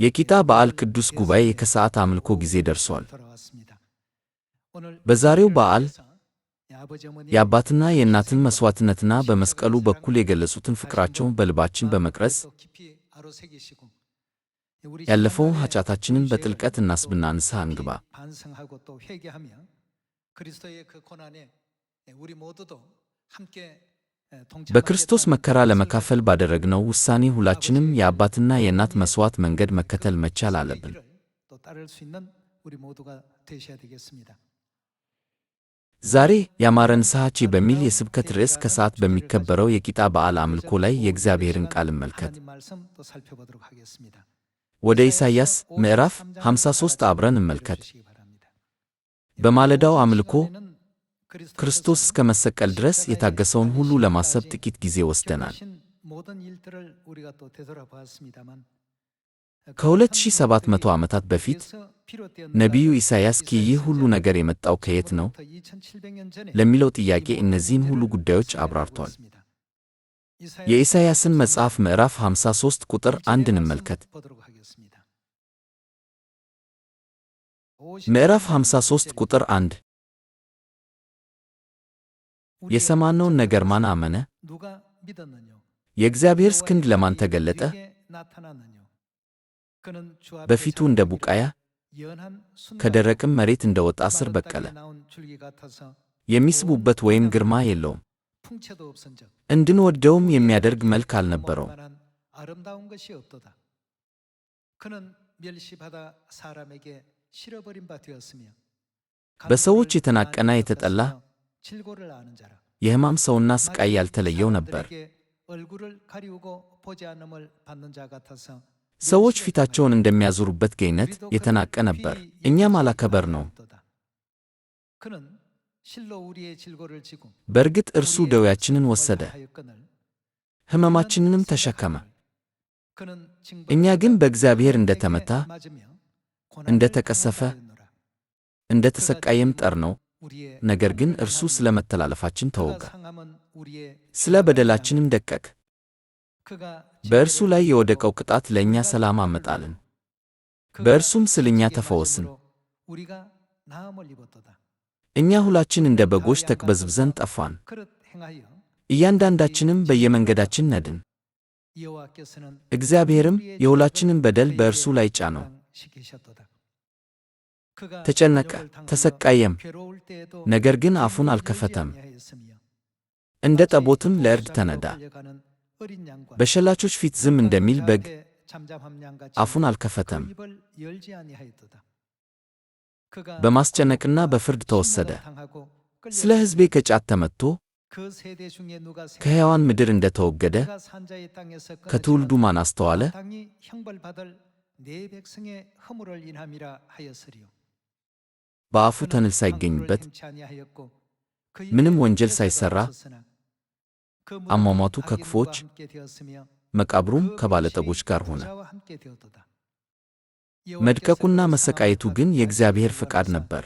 የቂጣ በዓል ቅዱስ ጉባኤ የከሰዓት አምልኮ ጊዜ ደርሷል። በዛሬው በዓል የአባትና የእናትን መሥዋዕትነትና በመስቀሉ በኩል የገለጹትን ፍቅራቸውን በልባችን በመቅረጽ ያለፈውን ኃጢአታችንን በጥልቀት እናስብና ንስሐ እንግባ። በክርስቶስ መከራ ለመካፈል ባደረግነው ውሳኔ ሁላችንም የአባትና የእናት መሥዋዕት መንገድ መከተል መቻል አለብን። ዛሬ ያማረ ንስሐቼ በሚል የስብከት ርዕስ ከሰዓት በሚከበረው የቂጣ በዓል አምልኮ ላይ የእግዚአብሔርን ቃል እንመልከት። ወደ ኢሳይያስ ምዕራፍ 53 አብረን እንመልከት። በማለዳው አምልኮ ክርስቶስ እስከ መሰቀል ድረስ የታገሰውን ሁሉ ለማሰብ ጥቂት ጊዜ ወስደናል። ከ2700 ዓመታት በፊት ነቢዩ ኢሳይያስ ይህ ሁሉ ነገር የመጣው ከየት ነው ለሚለው ጥያቄ እነዚህን ሁሉ ጉዳዮች አብራርቷል። የኢሳይያስን መጽሐፍ ምዕራፍ 53 ቁጥር 1 እንመልከት። ምዕራፍ 53 ቁጥር 1 የሰማነውን ነገር ማን አመነ? የእግዚአብሔርስ ክንድ ለማን ተገለጠ? በፊቱ እንደ ቡቃያ ከደረቅም መሬት እንደ ወጣ ሥር በቀለ። የሚስቡበት ወይም ግርማ የለውም፣ እንድንወደውም የሚያደርግ መልክ አልነበረውም። በሰዎች የተናቀና የተጠላ የሕማም ሰውና ሥቃይ ያልተለየው ነበር። ሰዎች ፊታቸውን እንደሚያዞሩበት ገነት የተናቀ ነበር፣ እኛም አላከበርነውም። በእርግጥ እርሱ ደዌያችንን ወሰደ፣ ሕመማችንንም ተሸከመ። እኛ ግን በእግዚአብሔር እንደ ተመታ፣ እንደ ተቀሰፈ፣ እንደ ተሰቃየም ጠርነው። ነገር ግን እርሱ ስለ መተላለፋችን ተወጋ፣ ስለ በደላችንም ደቀቀ። በእርሱ ላይ የወደቀው ቅጣት ለእኛ ሰላም አመጣልን፣ በእርሱም ስለ እኛ ተፈወስን። እኛ ሁላችን እንደ በጎች ተቅበዝብዘን ጠፋን፣ እያንዳንዳችንም በየመንገዳችን ነድን። እግዚአብሔርም የሁላችንን በደል በእርሱ ላይ ጫነው። ተጨነቀ፣ ተሰቃየም፣ ነገር ግን አፉን አልከፈተም። እንደ ጠቦትም ለእርድ ተነዳ። በሸላቾች ፊት ዝም እንደሚል በግ አፉን አልከፈተም። በማስጨነቅና በፍርድ ተወሰደ። ስለ ሕዝቤ ከጫት ተመትቶ ከሕያዋን ምድር እንደ ተወገደ ከትውልዱ ማን አስተዋለ? በአፉ ተንል ሳይገኝበት ምንም ወንጀል ሳይሠራ አሟሟቱ ከክፉዎች መቃብሩም ከባለጠጎች ጋር ሆነ። መድቀቁና መሰቃየቱ ግን የእግዚአብሔር ፍቃድ ነበር።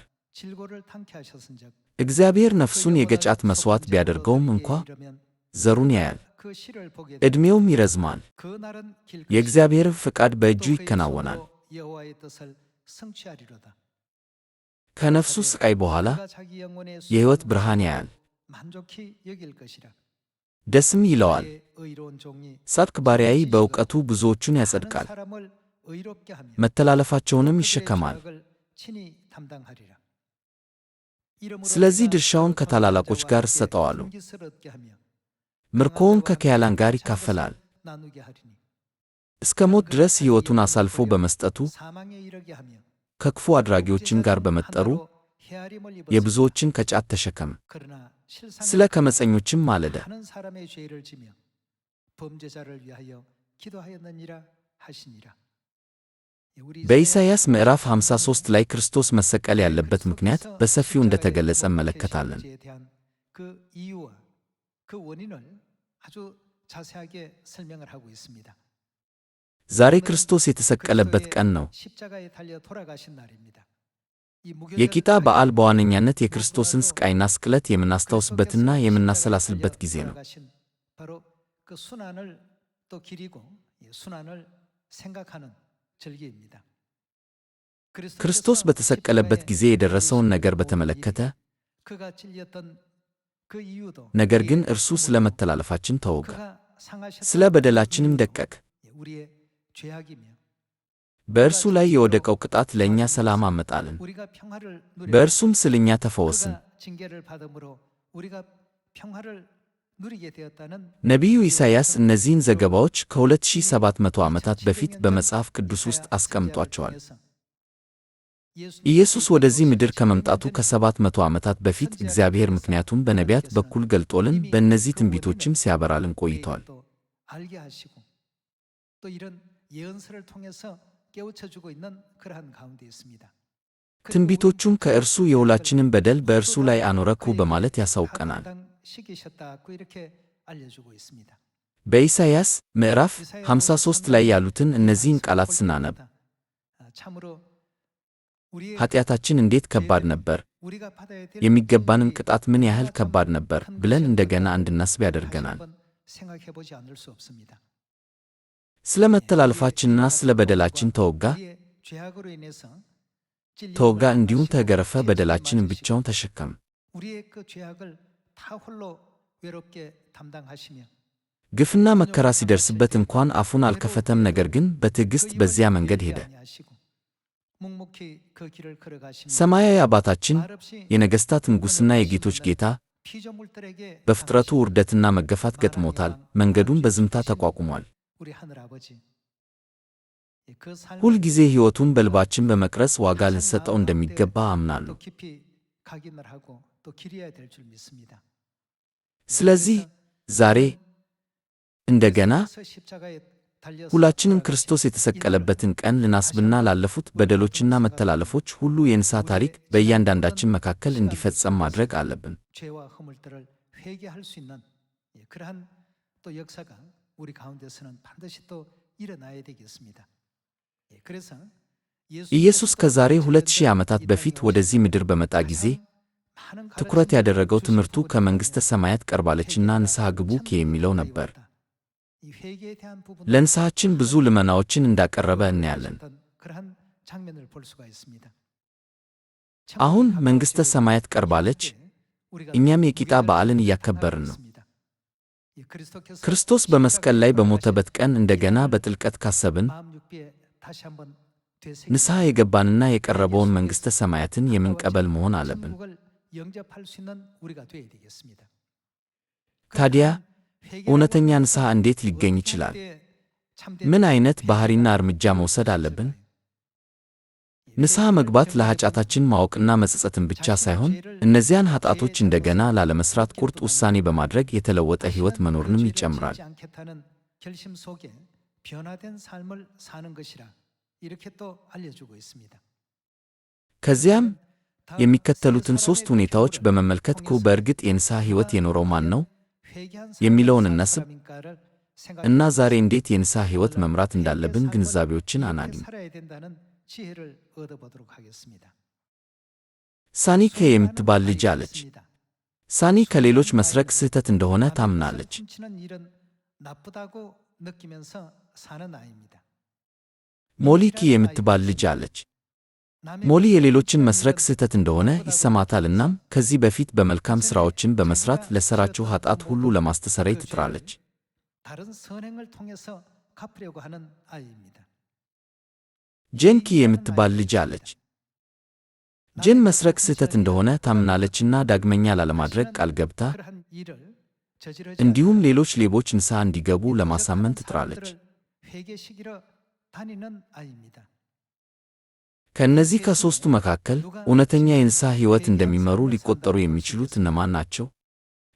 እግዚአብሔር ነፍሱን የገጫት መሥዋዕት ቢያደርገውም እንኳ ዘሩን ያያል፣ ዕድሜውም ይረዝማል። የእግዚአብሔር ፍቃድ በእጁ ይከናወናል። ከነፍሱ ሥቃይ በኋላ የሕይወት ብርሃን ያያል፣ ደስም ይለዋል። ጻድቅ ባሪያዬ በእውቀቱ ብዙዎቹን ያጸድቃል፣ መተላለፋቸውንም ይሸከማል። ስለዚህ ድርሻውን ከታላላቆች ጋር እሰጠዋለሁ፣ ምርኮውን ከከያላን ጋር ይካፈላል። እስከ ሞት ድረስ ሕይወቱን አሳልፎ በመስጠቱ ከክፉ አድራጊዎችም ጋር በመጠሩ የብዙዎችን ከጫት ተሸከመ። ስለ ከመፀኞችም ማለደ። በኢሳይያስ ምዕራፍ 53 ላይ ክርስቶስ መሰቀል ያለበት ምክንያት በሰፊው እንደተገለጸ እንመለከታለን። ዛሬ ክርስቶስ የተሰቀለበት ቀን ነው። የቂጣ በዓል በዋነኛነት የክርስቶስን ሥቃይና ስቅለት የምናስታውስበትና የምናሰላስልበት ጊዜ ነው። ክርስቶስ በተሰቀለበት ጊዜ የደረሰውን ነገር በተመለከተ ነገር ግን እርሱ ስለ መተላለፋችን ተወጋ፣ ስለ በደላችንም ደቀቀ። በእርሱ ላይ የወደቀው ቅጣት ለእኛ ሰላም አመጣልን፣ በእርሱም ስለ እኛ ተፈወስን። ነቢዩ ኢሳይያስ እነዚህን ዘገባዎች ከ2700 ዓመታት በፊት በመጽሐፍ ቅዱስ ውስጥ አስቀምጧቸዋል። ኢየሱስ ወደዚህ ምድር ከመምጣቱ ከ700 ዓመታት በፊት እግዚአብሔር ምክንያቱም በነቢያት በኩል ገልጦልን በእነዚህ ትንቢቶችም ሲያበራልን ቆይቷል። ትንቢቶቹም ከእርሱ የሁላችንም በደል በእርሱ ላይ አኖረኩ በማለት ያሳውቀናል። በኢሳይያስ ምዕራፍ 53 ላይ ያሉትን እነዚህን ቃላት ስናነብ ኃጢአታችን እንዴት ከባድ ነበር፣ የሚገባንም ቅጣት ምን ያህል ከባድ ነበር ብለን እንደገና እንድናስብ ያደርገናል። ስለ መተላለፋችንና ስለ በደላችን ተወጋ፣ እንዲሁም ተገረፈ፣ በደላችንን ብቻውን ተሸከመ። ግፍና መከራ ሲደርስበት እንኳን አፉን አልከፈተም፣ ነገር ግን በትዕግሥት በዚያ መንገድ ሄደ። ሰማያዊ አባታችን፣ የነገሥታት ንጉሥና የጌቶች ጌታ በፍጥረቱ ውርደትና መገፋት ገጥሞታል፣ መንገዱን በዝምታ ተቋቁሟል። ሁል ጊዜ ሕይወቱን በልባችን በመቅረጽ ዋጋ ልንሰጠው እንደሚገባ አምናለሁ። ስለዚህ ዛሬ እንደገና ሁላችንም ክርስቶስ የተሰቀለበትን ቀን ልናስብና ላለፉት በደሎችና መተላለፎች ሁሉ የንስሐ ታሪክ በእያንዳንዳችን መካከል እንዲፈጸም ማድረግ አለብን። ኢየሱስ ከዛሬ 2000 ዓመታት በፊት ወደዚህ ምድር በመጣ ጊዜ ትኩረት ያደረገው ትምህርቱ ከመንግሥተ ሰማያት ቀርባለችና ንስሐ ግቡ የሚለው ነበር። ለንስሐችን ብዙ ልመናዎችን እንዳቀረበ እናያለን። አሁን መንግሥተ ሰማያት ቀርባለች፣ እኛም የቂጣ በዓልን እያከበርን ነው። ክርስቶስ በመስቀል ላይ በሞተበት ቀን እንደገና በጥልቀት ካሰብን ንስሐ የገባንና የቀረበውን መንግሥተ ሰማያትን የምንቀበል መሆን አለብን። ታዲያ እውነተኛ ንስሐ እንዴት ሊገኝ ይችላል? ምን ዓይነት ባሕሪና እርምጃ መውሰድ አለብን? ንስሐ መግባት ለኃጢአታችን ማወቅና መጸጸትን ብቻ ሳይሆን እነዚያን ኃጢአቶች እንደገና ላለመስራት ቁርጥ ውሳኔ በማድረግ የተለወጠ ሕይወት መኖርንም ይጨምራል። ከዚያም የሚከተሉትን 3 ሁኔታዎች በመመልከት በእርግጥ የንስሐ ሕይወት የኖረው ማን ነው የሚለውን እናስብ እና ዛሬ እንዴት የንስሐ ሕይወት መምራት እንዳለብን ግንዛቤዎችን አናግኝ። ሳኒ የምትባል ልጅ አለች። ሳኒ ከሌሎች መስረቅ ስህተት እንደሆነ ታምናለች። ሞሊ የምትባል ልጅ አለች። ሞሊ የሌሎችን መስረቅ ስህተት እንደሆነ ይሰማታል። እናም ከዚህ በፊት በመልካም ሥራዎችን በመሥራት ለሠራችው ኃጢአት ሁሉ ለማስተሰረይ ትጥራለች። ጄን የምትባል ልጅ አለች። ጄን መስረቅ ስህተት እንደሆነ ታምናለችና ዳግመኛ ላለማድረግ ቃል ገብታ እንዲሁም ሌሎች ሌቦች ንስሐ እንዲገቡ ለማሳመን ትጥራለች። ከእነዚህ ከሦስቱ መካከል እውነተኛ የንስሐ ሕይወት እንደሚመሩ ሊቆጠሩ የሚችሉት እነማን ናቸው?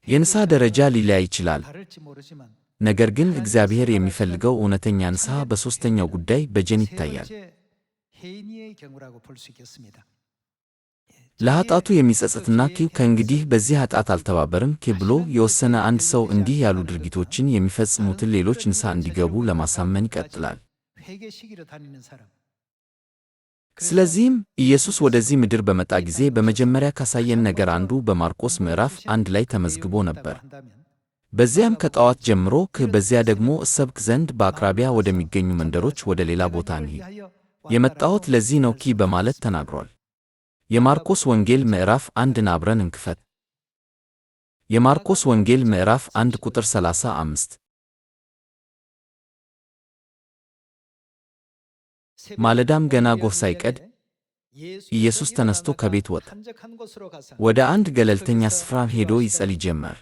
የንስሐ ደረጃ ሊለያይ ይችላል። ነገር ግን እግዚአብሔር የሚፈልገው እውነተኛ ንስሐ በሦስተኛው ጉዳይ በጄን ይታያል። ለኃጢአቱ የሚጸጸትና ከእንግዲህ በዚህ ኃጢአት አልተባበርም ብሎ የወሰነ አንድ ሰው እንዲህ ያሉ ድርጊቶችን የሚፈጽሙትን ሌሎች ንስሐ እንዲገቡ ለማሳመን ይቀጥላል። ስለዚህም ኢየሱስ ወደዚህ ምድር በመጣ ጊዜ በመጀመሪያ ካሳየን ነገር አንዱ በማርቆስ ምዕራፍ 1 ላይ ተመዝግቦ ነበር። በዚያም ከጠዋት ጀምሮ በዚያ ደግሞ እሰብክ ዘንድ በአቅራቢያ ወደሚገኙ መንደሮች ወደ ሌላ ቦታ እንሂድ የመጣሁት ለዚህ ነው በማለት ተናግሯል። የማርቆስ ወንጌል ምዕራፍ 1ን አብረን እንክፈት። የማርቆስ ወንጌል ምዕራፍ 1 ቁጥር 35 ማለዳም ገና ጎህ ሳይቀድ ኢየሱስ ተነስቶ ከቤት ወጣ። ወደ አንድ ገለልተኛ ስፍራም ሄዶ ይጸልይ ጀመር።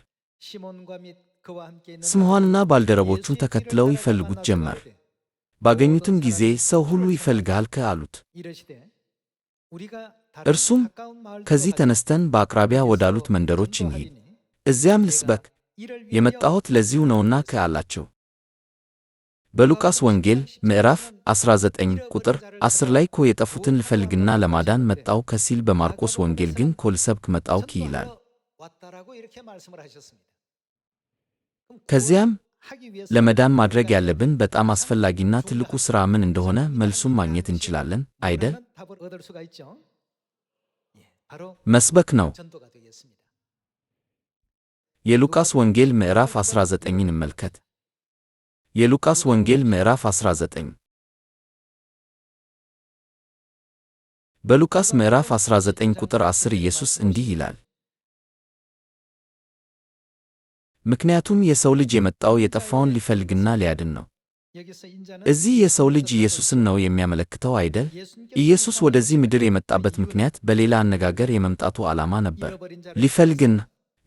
ስምዖንና ባልደረቦቹም ተከትለው ይፈልጉት ጀመር። ባገኙትም ጊዜ ሰው ሁሉ ይፈልግሃል አሉት። እርሱም ከዚህ ተነስተን በአቅራቢያ ወዳሉት መንደሮች እንሂድ፣ እዚያም ልስበክ፣ የመጣሁት ለዚሁ ነውና አላቸው። በሉቃስ ወንጌል ምዕራፍ 19 ቁጥር 10 ላይ የጠፉትን ልፈልግና ለማዳን መጣሁ ሲል፣ በማርቆስ ወንጌል ግን ልሰብክ መጣሁ ይላል። ከዚያም ለመዳን ማድረግ ያለብን በጣም አስፈላጊና ትልቁ ሥራ ምን እንደሆነ መልሱን ማግኘት እንችላለን አይደል? መስበክ ነው። የሉቃስ ወንጌል ምዕራፍ 19ን እንመልከት። የሉቃስ ወንጌል ምዕራፍ 19 በሉቃስ ምዕራፍ 19 ቁጥር 10 ኢየሱስ እንዲህ ይላል፣ ምክንያቱም የሰው ልጅ የመጣው የጠፋውን ሊፈልግና ሊያድን ነው። እዚህ የሰው ልጅ ኢየሱስን ነው የሚያመለክተው አይደል? ኢየሱስ ወደዚህ ምድር የመጣበት ምክንያት፣ በሌላ አነጋገር የመምጣቱ ዓላማ ነበር። ሊፈልግና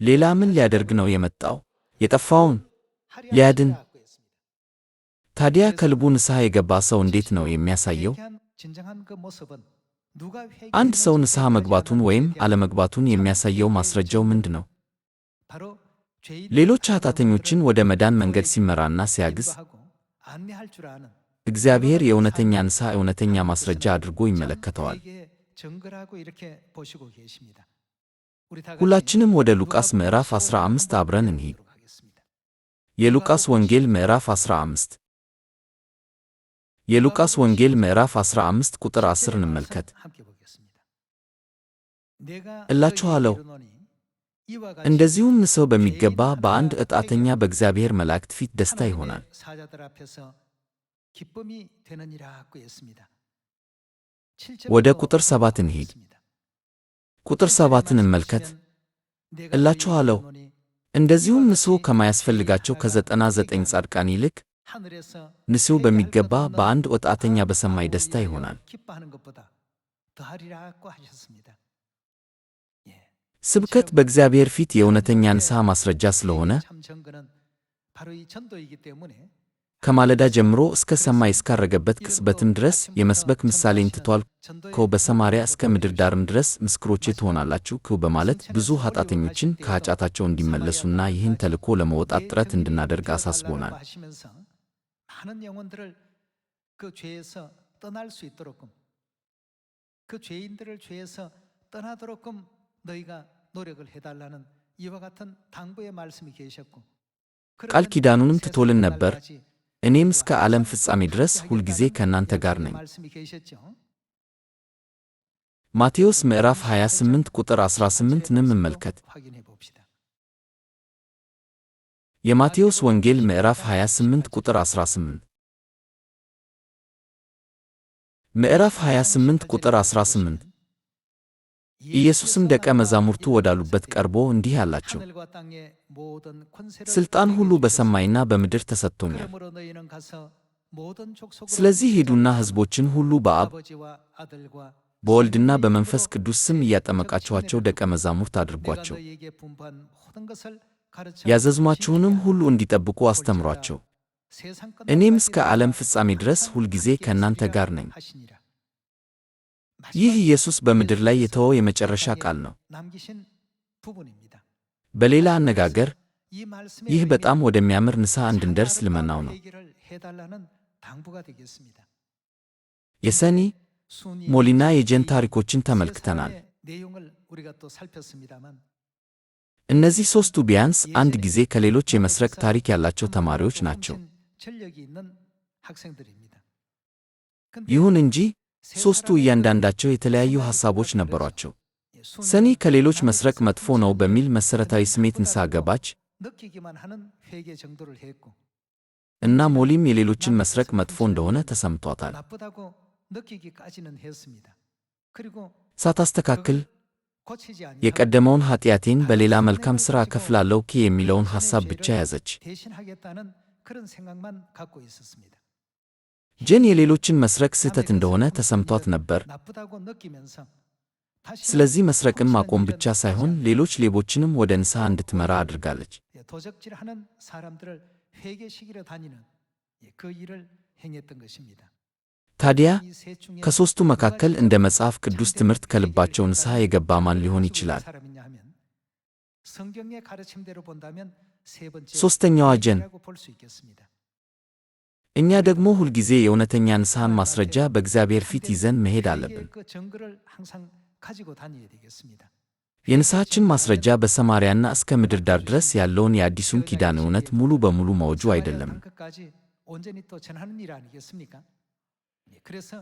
ሌላ ምን ሊያደርግ ነው የመጣው? የጠፋውን ሊያድን። ታዲያ ከልቡ ንስሐ የገባ ሰው እንዴት ነው የሚያሳየው? አንድ ሰው ንስሐ መግባቱን ወይም አለመግባቱን የሚያሳየው ማስረጃው ምንድን ነው? ሌሎች ኃጢአተኞችን ወደ መዳን መንገድ ሲመራና ሲያግዝ እግዚአብሔር የእውነተኛ ንስሐ እውነተኛ ማስረጃ አድርጎ ይመለከተዋል። ሁላችንም ወደ ሉቃስ ምዕራፍ 15 አብረን እንሂድ። የሉቃስ ወንጌል ምዕራፍ 15 የሉቃስ ወንጌል ምዕራፍ 15 ቁጥር 10 እንመልከት። እላችኋለሁ እንደዚሁም ሰው በሚገባ በአንድ ኃጢአተኛ በእግዚአብሔር መላእክት ፊት ደስታ ይሆናል። ወደ ቁጥር 7 እንሂድ። ቁጥር 7ን እንመልከት። እላችኋለሁ እንደዚሁም ንስሑ ከማያስፈልጋቸው ከ99 ጻድቃን ይልቅ ንስሑ በሚገባ በአንድ ኃጢአተኛ በሰማይ ደስታ ይሆናል። ስብከት በእግዚአብሔር ፊት የእውነተኛ ንስሐ ማስረጃ ስለሆነ ከማለዳ ጀምሮ እስከ ሰማይ እስካረገበት ቅጽበትም ድረስ የመስበክ ምሳሌን ትቷል። በሰማርያ እስከ ምድር ዳርም ድረስ ምስክሮቼ ትሆናላችሁ በማለት ብዙ ኃጢአተኞችን ከኃጢአታቸው እንዲመለሱና ይህን ተልእኮ ለመወጣት ጥረት እንድናደርግ አሳስቦናል። ቃል ኪዳኑንም ትቶልን ነበር፣ እኔም እስከ ዓለም ፍጻሜ ድረስ ሁልጊዜ ከእናንተ ጋር ነኝ። ማቴዎስ ምዕራፍ 28 ቁጥር 18ን እንመልከት። የማቴዎስ ወንጌል ምዕራፍ 28 ቁጥር 18 ምዕራፍ 28 ቁጥር 18 ኢየሱስም ደቀ መዛሙርቱ ወዳሉበት ቀርቦ እንዲህ አላቸው፣ ሥልጣን ሁሉ በሰማይና በምድር ተሰጥቶኛል። ስለዚህ ሂዱና ሕዝቦችን ሁሉ በአብ በወልድና በመንፈስ ቅዱስ ስም እያጠመቃችኋቸው ደቀ መዛሙርት አድርጓቸው፣ ያዘዝኋችሁንም ሁሉ እንዲጠብቁ አስተምሯቸው፣ እኔም እስከ ዓለም ፍጻሜ ድረስ ሁልጊዜ ከእናንተ ጋር ነኝ። ይህ ኢየሱስ በምድር ላይ የተወው የመጨረሻ ቃል ነው። በሌላ አነጋገር ይህ በጣም ወደሚያምር ንስሐ እንድንደርስ ልመናው ነው። የሰኒ ሞሊና የጄን ታሪኮችን ተመልክተናል። እነዚህ ሦስቱ ቢያንስ አንድ ጊዜ ከሌሎች የመስረቅ ታሪክ ያላቸው ተማሪዎች ናቸው። ይሁን እንጂ ሦስቱ እያንዳንዳቸው የተለያዩ ሐሳቦች ነበሯቸው። ሰኒ ከሌሎች መስረቅ መጥፎ ነው በሚል መሠረታዊ ስሜት ንስሐ ገባች እና ሞሊም የሌሎችን መስረቅ መጥፎ እንደሆነ ተሰምቷታል። ሳታስተካክል የቀደመውን ኃጢአቴን በሌላ መልካም ሥራ እከፍላለሁ የሚለውን ሐሳብ ብቻ ያዘች። ጄን የሌሎችን መስረቅ ስህተት እንደሆነ ተሰምቷት ነበር። ስለዚህ መስረቅን ማቆም ብቻ ሳይሆን ሌሎች ሌቦችንም ወደ ንስሐ እንድትመራ አድርጋለች። ታዲያ ከሦስቱ መካከል እንደ መጽሐፍ ቅዱስ ትምህርት ከልባቸው ንስሐ የገባ ማን ሊሆን ይችላል? ሦስተኛዋ ጄን። እኛ ደግሞ ሁልጊዜ የእውነተኛ ንስሐን ማስረጃ በእግዚአብሔር ፊት ይዘን መሄድ አለብን። የንስሐችን ማስረጃ በሰማርያና እስከ ምድር ዳር ድረስ ያለውን የአዲሱን ኪዳን እውነት ሙሉ በሙሉ ማወጁ አይደለም።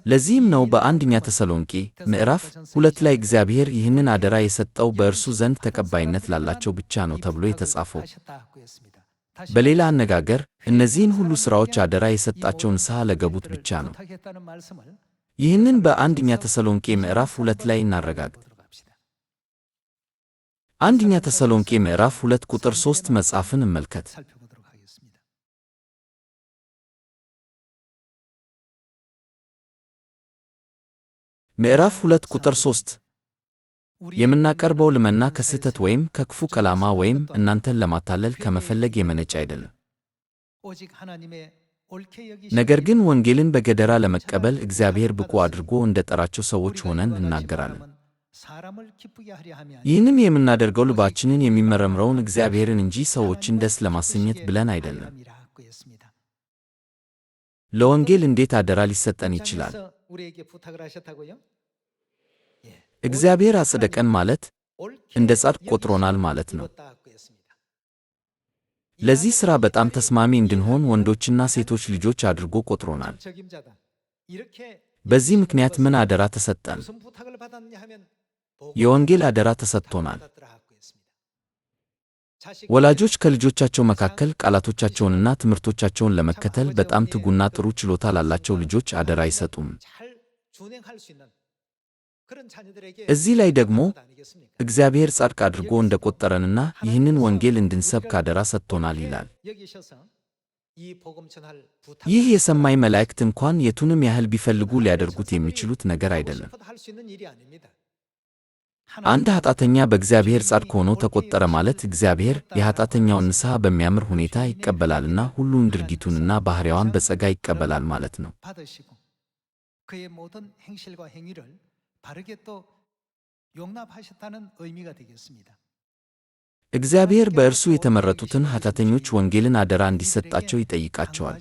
ለዚህም ነው በአንደኛ ተሰሎንቄ ምዕራፍ 2 ላይ እግዚአብሔር ይህንን አደራ የሰጠው በእርሱ ዘንድ ተቀባይነት ላላቸው ብቻ ነው ተብሎ የተጻፈው። በሌላ አነጋገር እነዚህን ሁሉ ሥራዎች አደራ የሰጣቸው ንስሐ ለገቡት ብቻ ነው። ይህንን በአንደኛ ተሰሎንቄ ምዕራፍ 2 ላይ እናረጋግጥ። አንደኛ ተሰሎንቄ ምዕራፍ 2 ቁጥር 3 መጽሐፍን እመልከት። ምዕራፍ 2 ቁጥር 3 የምናቀርበው ልመና ከስህተት ወይም ከክፉ ዓላማ ወይም እናንተን ለማታለል ከመፈለግ የመነጨ አይደለም። ነገር ግን ወንጌልን በገደራ ለመቀበል እግዚአብሔር ብቁ አድርጎ እንደ ጠራቸው ሰዎች ሆነን እናገራለን። ይህንም የምናደርገው ልባችንን የሚመረምረውን እግዚአብሔርን እንጂ ሰዎችን ደስ ለማሰኘት ብለን አይደለም። ለወንጌል እንዴት አደራ ሊሰጠን ይችላል? እግዚአብሔር አጸደቀን ማለት እንደ ጻድቅ ቆጥሮናል ማለት ነው። ለዚህ ሥራ በጣም ተስማሚ እንድንሆን ወንዶችና ሴቶች ልጆች አድርጎ ቆጥሮናል። በዚህ ምክንያት ምን አደራ ተሰጠን? የወንጌል አደራ ተሰጥቶናል። ወላጆች ከልጆቻቸው መካከል ቃላቶቻቸውንና ትምህርቶቻቸውን ለመከተል በጣም ትጉና ጥሩ ችሎታ ላላቸው ልጆች አደራ አይሰጡም። እዚህ ላይ ደግሞ እግዚአብሔር ጻድቅ አድርጎ እንደቆጠረንና ይህንን ወንጌል እንድንሰብክ አደራ ሰጥቶናል ይላል። ይህ የሰማይ መላእክት እንኳን የቱንም ያህል ቢፈልጉ ሊያደርጉት የሚችሉት ነገር አይደለም። አንድ ኃጢአተኛ በእግዚአብሔር ጻድቅ ሆኖ ተቆጠረ ማለት እግዚአብሔር የኃጢአተኛውን ንስሐ በሚያምር ሁኔታ ይቀበላልና ሁሉን ድርጊቱንና ባሕሪያዋን በጸጋ ይቀበላል ማለት ነው። እግዚአብሔር በእርሱ የተመረጡትን ኃጢአተኞች ወንጌልን አደራ እንዲሰጣቸው ይጠይቃቸዋል።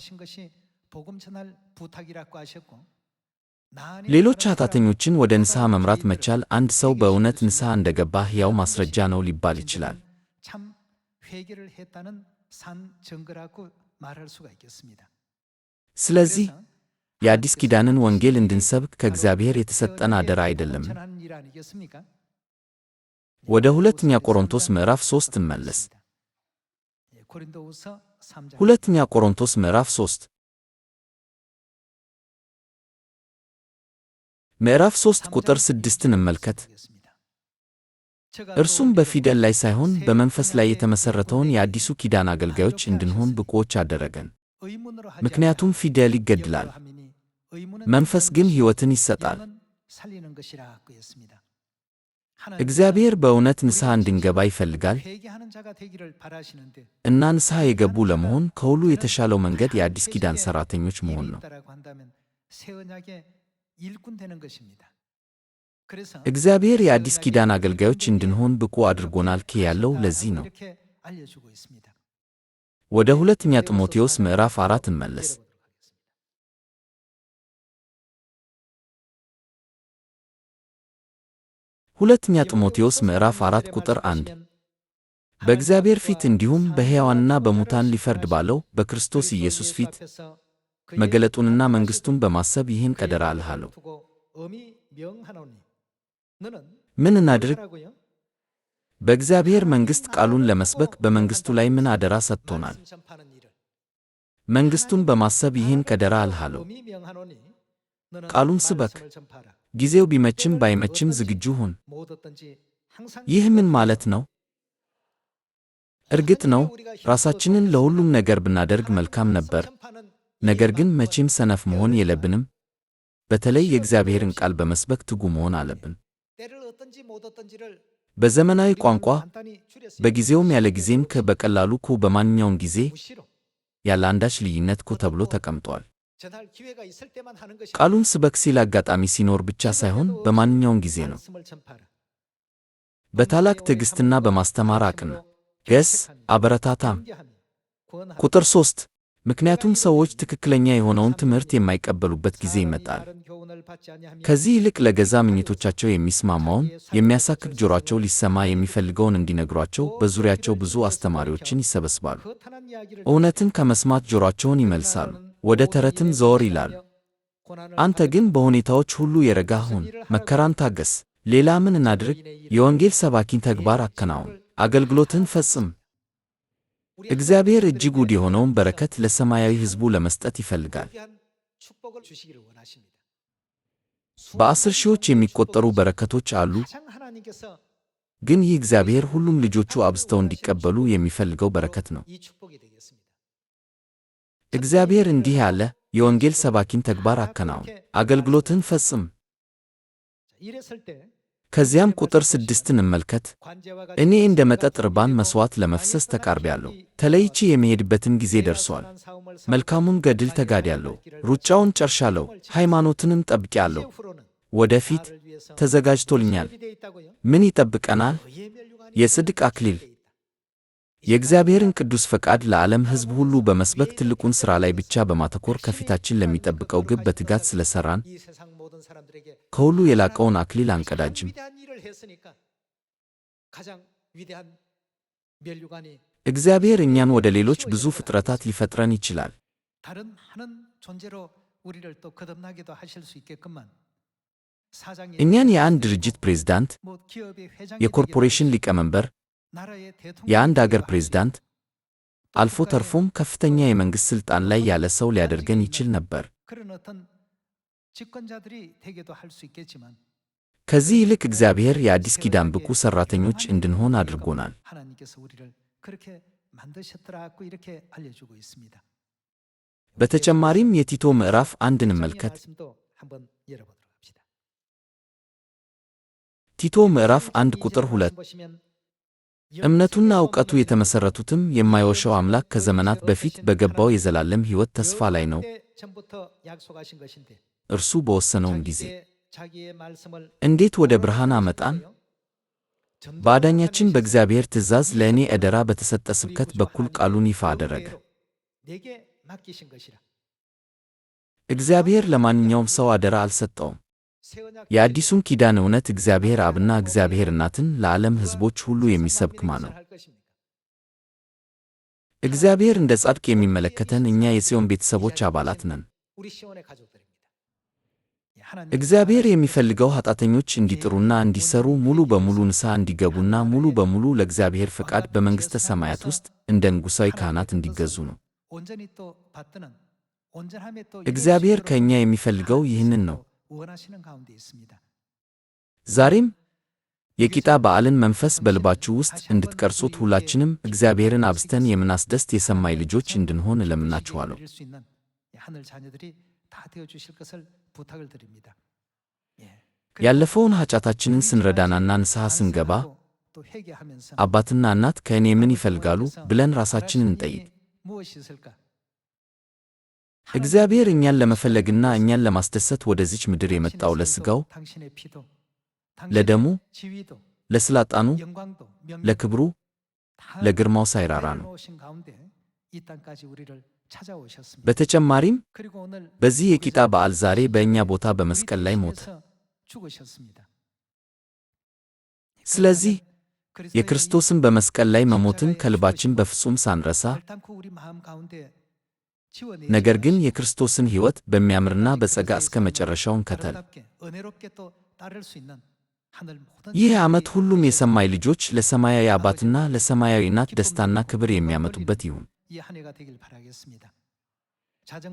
ሌሎች ኃጢአተኞችን ወደ ንስሐ መምራት መቻል አንድ ሰው በእውነት ንስሐ እንደገባ ሕያው ማስረጃ ነው ሊባል ይችላል። ስለዚህ የአዲስ ኪዳንን ወንጌል እንድንሰብክ ከእግዚአብሔር የተሰጠን አደራ አይደለም። ወደ ሁለተኛ ቆሮንቶስ ምዕራፍ 3 እንመለስ። ሁለተኛ ቆሮንቶስ ምዕራፍ 3 ምዕራፍ 3 ቁጥር 6 እንመልከት። እርሱም በፊደል ላይ ሳይሆን በመንፈስ ላይ የተመሠረተውን የአዲሱ ኪዳን አገልጋዮች እንድንሆን ብቁዎች አደረገን። ምክንያቱም ፊደል ይገድላል፣ መንፈስ ግን ሕይወትን ይሰጣል። እግዚአብሔር በእውነት ንስሐ እንድንገባ ይፈልጋል እና ንስሐ የገቡ ለመሆን ከሁሉ የተሻለው መንገድ የአዲስ ኪዳን ሠራተኞች መሆን ነው። እግዚአብሔር የአዲስ ኪዳን አገልጋዮች እንድንሆን ብቁ አድርጎናል ያለው ለዚህ ነው። ወደ ሁለተኛ ጢሞቴዎስ ምዕራፍ 4 እንመለስ። ሁለተኛ ጢሞቴዎስ ምዕራፍ 4 ቁጥር 1 በእግዚአብሔር ፊት እንዲሁም በሕያዋንና በሙታን ሊፈርድ ባለው በክርስቶስ ኢየሱስ ፊት መገለጡንና መንግሥቱን በማሰብ ይህን አደራ እልሃለሁ። ምን እናድርግ? በእግዚአብሔር መንግሥት ቃሉን ለመስበክ በመንግሥቱ ላይ ምን አደራ ሰጥቶናል? መንግሥቱን በማሰብ ይህን አደራ እልሃለሁ። ቃሉን ስበክ። ጊዜው ቢመችም ባይመችም ዝግጁ ሁን። ይህ ምን ማለት ነው? እርግጥ ነው ራሳችንን ለሁሉም ነገር ብናደርግ መልካም ነበር። ነገር ግን መቼም ሰነፍ መሆን የለብንም። በተለይ የእግዚአብሔርን ቃል በመስበክ ትጉ መሆን አለብን። በዘመናዊ ቋንቋ በጊዜውም ያለ ጊዜም በቀላሉ በማንኛውም ጊዜ ያለ አንዳች ልዩነት ተብሎ ተቀምጧል። ቃሉን ስበክ ሲል አጋጣሚ ሲኖር ብቻ ሳይሆን በማንኛውም ጊዜ ነው። በታላቅ ትዕግሥትና በማስተማር አቅና ገስ አበረታታም። ቁጥር 3 ምክንያቱም ሰዎች ትክክለኛ የሆነውን ትምህርት የማይቀበሉበት ጊዜ ይመጣል። ከዚህ ይልቅ ለገዛ ምኞቶቻቸው የሚስማማውን የሚያሳክክ ጆሮአቸው ሊሰማ የሚፈልገውን እንዲነግሯቸው በዙሪያቸው ብዙ አስተማሪዎችን ይሰበስባሉ። እውነትን ከመስማት ጆሮአቸውን ይመልሳሉ፣ ወደ ተረትም ዘወር ይላሉ። አንተ ግን በሁኔታዎች ሁሉ የረጋህ ሁን፣ መከራን ታገስ። ሌላ ምን እናድርግ? የወንጌል ሰባኪን ተግባር አከናውን፣ አገልግሎትን ፈጽም። እግዚአብሔር እጅግ ውድ የሆነውን በረከት ለሰማያዊ ሕዝቡ ለመስጠት ይፈልጋል። በ10 ሺዎች የሚቆጠሩ በረከቶች አሉ። ግን ይህ እግዚአብሔር ሁሉም ልጆቹ አብዝተው እንዲቀበሉ የሚፈልገው በረከት ነው። እግዚአብሔር እንዲህ ያለ የወንጌል ሰባኪን ተግባር አከናውን፣ አገልግሎትን ፈጽም። ከዚያም ቁጥር 6 እንመልከት። እኔ እንደ መጠጥ ርባን መሥዋዕት ለመፍሰስ ተቃርቤአለሁ። ተለይቼ የምሄድበትም ጊዜ ደርሷል። መልካሙን ገድል ተጋድያለሁ፣ ሩጫውን ጨርሻለሁ፣ ሃይማኖትንም ጠብቄአለሁ። ወደፊት ተዘጋጅቶልኛል። ምን ይጠብቀናል? የጽድቅ አክሊል። የእግዚአብሔርን ቅዱስ ፈቃድ ለዓለም ሕዝብ ሁሉ በመስበክ ትልቁን ሥራ ላይ ብቻ በማተኮር ከፊታችን ለሚጠብቀው ግብ በትጋት ስለሠራን ከሁሉ የላቀውን አክሊል አንቀዳጅም። እግዚአብሔር እኛን ወደ ሌሎች ብዙ ፍጥረታት ሊፈጥረን ይችላል። እኛን የአንድ ድርጅት ፕሬዝዳንት፣ የኮርፖሬሽን ሊቀመንበር፣ የአንድ አገር ፕሬዝዳንት፣ አልፎ ተርፎም ከፍተኛ የመንግሥት ሥልጣን ላይ ያለ ሰው ሊያደርገን ይችል ነበር። ከዚህ ይልቅ እግዚአብሔር የአዲስ ኪዳን ብቁ ሠራተኞች እንድንሆን አድርጎናል። በተጨማሪም የቲቶ ምዕራፍ 1 እንመልከት። ቲቶ ምዕራፍ 1 ቁጥር 2 እምነቱና ዕውቀቱ የተመሠረቱትም የማይዋሸው አምላክ ከዘመናት በፊት በገባው የዘላለም ሕይወት ተስፋ ላይ ነው። እርሱ በወሰነውም ጊዜ እንዴት ወደ ብርሃን አመጣን? በአዳኛችን በእግዚአብሔር ትእዛዝ ለእኔ አደራ በተሰጠ ስብከት በኩል ቃሉን ይፋ አደረገ። እግዚአብሔር ለማንኛውም ሰው አደራ አልሰጠውም። የአዲሱን ኪዳን እውነት እግዚአብሔር አብና እግዚአብሔር እናትን ለዓለም ሕዝቦች ሁሉ የሚሰብክ ነው። እግዚአብሔር እንደ ጻድቅ የሚመለከተን እኛ የጽዮን ቤተሰቦች አባላት ነን። እግዚአብሔር የሚፈልገው ኃጢአተኞች እንዲጥሩና እንዲሰሩ፣ ሙሉ በሙሉ ንስሐ እንዲገቡና ሙሉ በሙሉ ለእግዚአብሔር ፈቃድ በመንግሥተ ሰማያት ውስጥ እንደ ንጉሣዊ ካህናት እንዲገዙ ነው። እግዚአብሔር ከእኛ የሚፈልገው ይህንን ነው። ዛሬም የቂጣ በዓልን መንፈስ በልባችሁ ውስጥ እንድትቀርጹት ሁላችንም እግዚአብሔርን አብዝተን የምናስደስት የሰማይ ልጆች እንድንሆን እለምናችኋለሁ። ያለፈውን ኃጢአታችንን ስንረዳናና ንስሐ ስንገባ አባትና እናት ከእኔ ምን ይፈልጋሉ ብለን ራሳችንን እንጠይቅ። እግዚአብሔር እኛን ለመፈለግና እኛን ለማስደሰት ወደዚች ምድር የመጣው ለሥጋው፣ ለደሙ፣ ለሥልጣኑ፣ ለክብሩ፣ ለግርማው ሳይራራ ነው። በተጨማሪም በዚህ የቂጣ በዓል ዛሬ በእኛ ቦታ በመስቀል ላይ ሞተ። ስለዚህ የክርስቶስን በመስቀል ላይ መሞትን ከልባችን በፍጹም ሳንረሳ፣ ነገር ግን የክርስቶስን ሕይወት በሚያምርና በጸጋ እስከ መጨረሻው እንከተል። ይህ ዓመት ሁሉም የሰማይ ልጆች ለሰማያዊ አባትና ለሰማያዊ እናት ደስታና ክብር የሚያመጡበት ይሁን።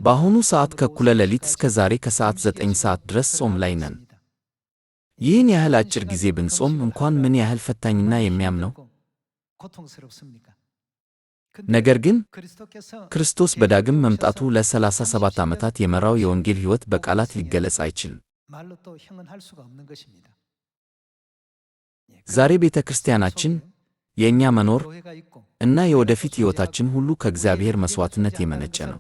በአሁኑ ሰዓት ከእኩለ ሌሊት እስከ ዛሬ ከሰዓት 9 ሰዓት ድረስ ጾም ላይ ነን። ይህን ያህል አጭር ጊዜ ብንጾም እንኳን ምን ያህል ፈታኝና የሚያም ነው። ነገር ግን ክርስቶስ በዳግም መምጣቱ ለ37 ዓመታት የመራው የወንጌል ሕይወት በቃላት ሊገለጽ አይችልም። ዛሬ ቤተ ክርስቲያናችን የእኛ መኖር እና የወደፊት ሕይወታችን ሁሉ ከእግዚአብሔር መሥዋዕትነት የመነጨ ነው።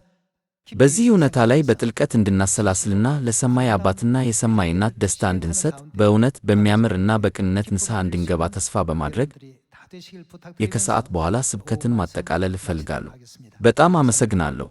በዚህ እውነታ ላይ በጥልቀት እንድናሰላስልና ለሰማይ አባትና የሰማይ እናት ደስታ እንድንሰጥ በእውነት በሚያምር እና በቅንነት ንስሐ እንድንገባ ተስፋ በማድረግ የከሰዓት በኋላ ስብከትን ማጠቃለል እፈልጋለሁ። በጣም አመሰግናለሁ።